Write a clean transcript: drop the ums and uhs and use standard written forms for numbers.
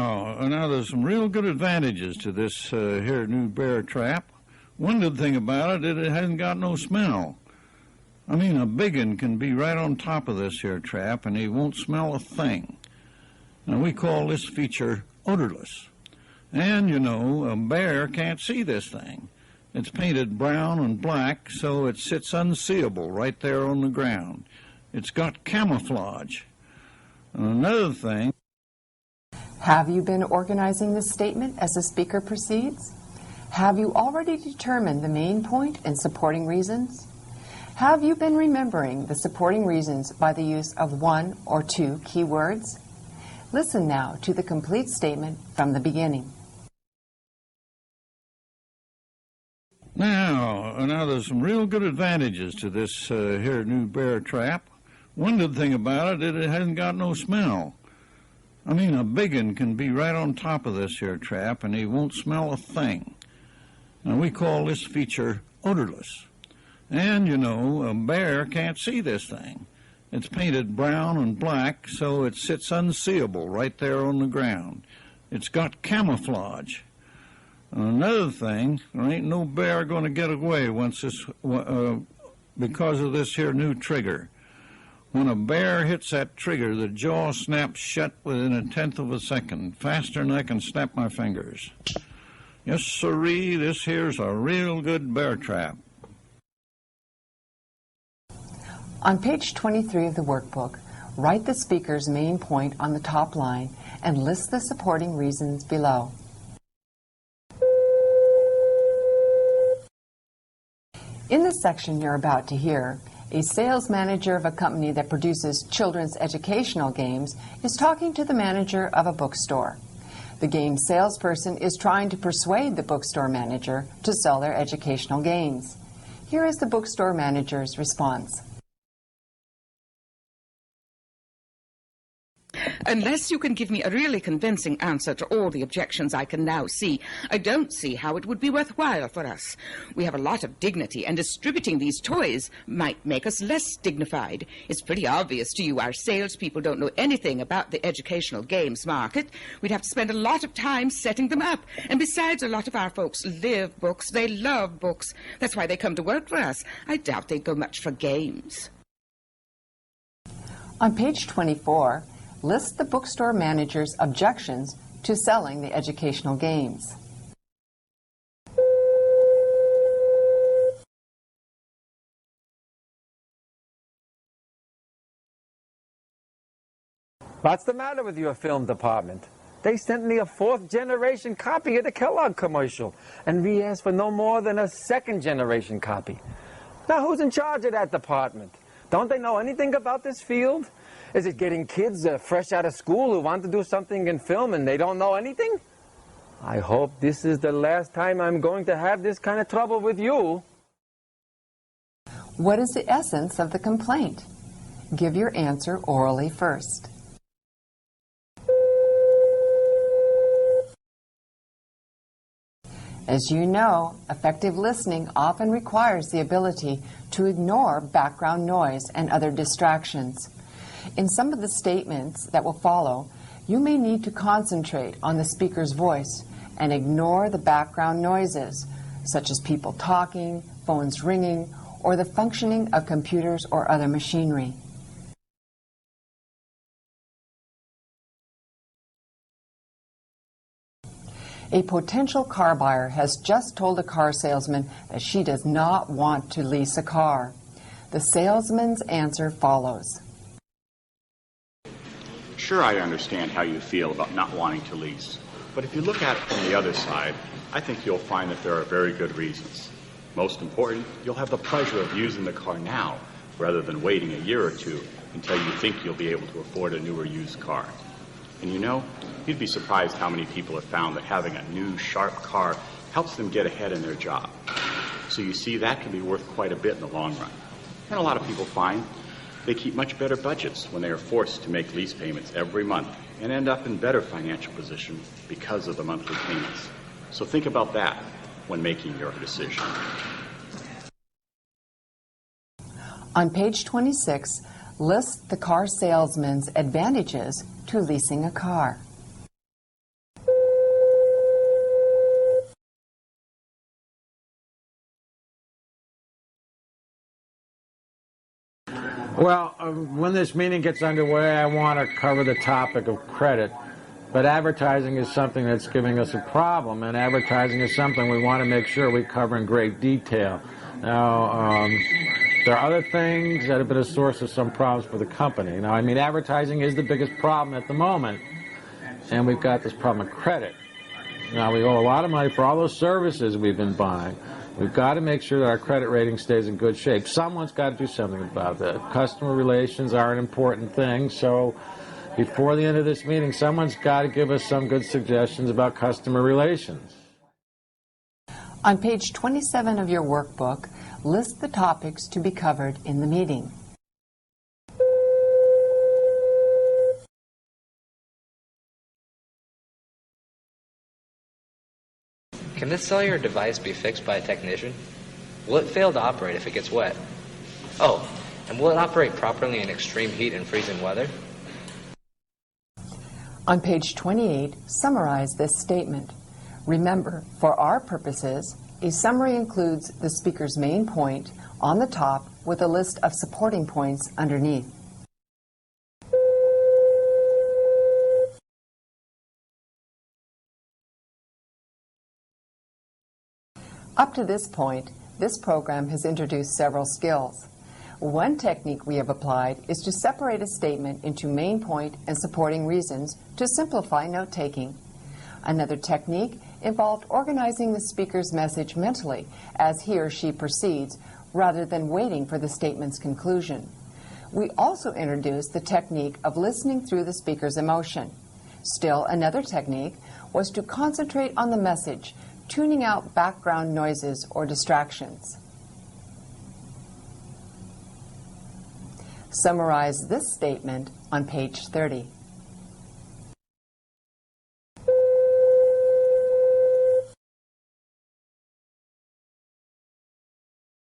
Now there's some real good advantages to this here new bear trap. One good thing about it, it hasn't got no smell. I mean, a big one can be right on top of this here trap, and he won't smell a thing. Now, we call this feature odorless. And, you know, a bear can't see this thing. It's painted brown and black, so it sits unseeable right there on the ground. It's got camouflage. And another thing... Have you been organizing this statement as the speaker proceeds? Have you already determined the main point and supporting reasons? Have you been remembering the supporting reasons by the use of one or two key words? Listen now to the complete statement from the beginning. Now there's some real good advantages to this here new bear trap. One good thing about it, it hasn't got no smell. I mean, a big one can be right on top of this here trap, and he won't smell a thing. Now, we call this feature odorless. And, you know, a bear can't see this thing. It's painted brown and black, so it sits unseeable right there on the ground. It's got camouflage. And another thing, there ain't no bear going to get away once this, because of this here new trigger. When a bear hits that trigger, the jaw snaps shut within 1/10 of a second, faster than I can snap my fingers. Yes, sirree, this here's a real good bear trap. On page 23 of the workbook, write the speaker's main point on the top line and list the supporting reasons below. In the section you're about to hear, a sales manager of a company that produces children's educational games is talking to the manager of a bookstore. The game salesperson is trying to persuade the bookstore manager to sell their educational games. Here is the bookstore manager's response. Unless you can give me a really convincing answer to all the objections I can now see, I don't see how it would be worthwhile for us. We have a lot of dignity, and distributing these toys might make us less dignified. It's pretty obvious to you our salespeople don't know anything about the educational games market. We'd have to spend a lot of time setting them up. And besides, a lot of our folks live books. They love books. That's why they come to work for us. I doubt they'd go much for games. On page 24, list the bookstore manager's objections to selling the educational games. What's the matter with your film department? They sent me a 4th-generation copy of the Kellogg commercial, and we asked for no more than a 2nd-generation copy. Now, who's in charge of that department? Don't they know anything about this field? Is it getting kids fresh out of school who want to do something in film and they don't know anything? I hope this is the last time I'm going to have this kind of trouble with you. What is the essence of the complaint? Give your answer orally first. As you know, effective listening often requires the ability to ignore background noise and other distractions. In some of the statements that will follow, you may need to concentrate on the speaker's voice and ignore the background noises, such as people talking, phones ringing, or the functioning of computers or other machinery. A potential car buyer has just told a car salesman that she does not want to lease a car. The salesman's answer follows. Sure, I understand how you feel about not wanting to lease. But if you look at it from the other side, I think you'll find that there are very good reasons. Most important, you'll have the pleasure of using the car now, rather than waiting a year or two until you think you'll be able to afford a newer used car. And you know, you'd be surprised how many people have found that having a new, sharp car helps them get ahead in their job. So you see, that can be worth quite a bit in the long run. And a lot of people find they keep much better budgets when they are forced to make lease payments every month and end up in better financial position because of the monthly payments. So think about that when making your decision. On page 26, list the car salesman's advantages to leasing a car. Well, when this meeting gets underway, I want to cover the topic of credit. But advertising is something that's giving us a problem, and advertising is something we want to make sure we cover in great detail. Now, there are other things that have been a source of some problems for the company. Now, I mean, advertising is the biggest problem at the moment, and we've got this problem of credit. Now, we owe a lot of money for all those services we've been buying. We've got to make sure that our credit rating stays in good shape. Someone's got to do something about that. Customer relations are an important thing, so before the end of this meeting, someone's got to give us some good suggestions about customer relations. On page 27 of your workbook, list the topics to be covered in the meeting. Can this cellular device be fixed by a technician? Will it fail to operate if it gets wet? Oh, and will it operate properly in extreme heat and freezing weather? On page 28, summarize this statement. Remember, for our purposes, a summary includes the speaker's main point on the top with a list of supporting points underneath. Up to this point, this program has introduced several skills. One technique we have applied is to separate a statement into main point and supporting reasons to simplify note-taking. Another technique involved organizing the speaker's message mentally as he or she proceeds, rather than waiting for the statement's conclusion. We also introduced the technique of listening through the speaker's emotion. Still, another technique was to concentrate on the message, tuning out background noises or distractions. Summarize this statement on page 30.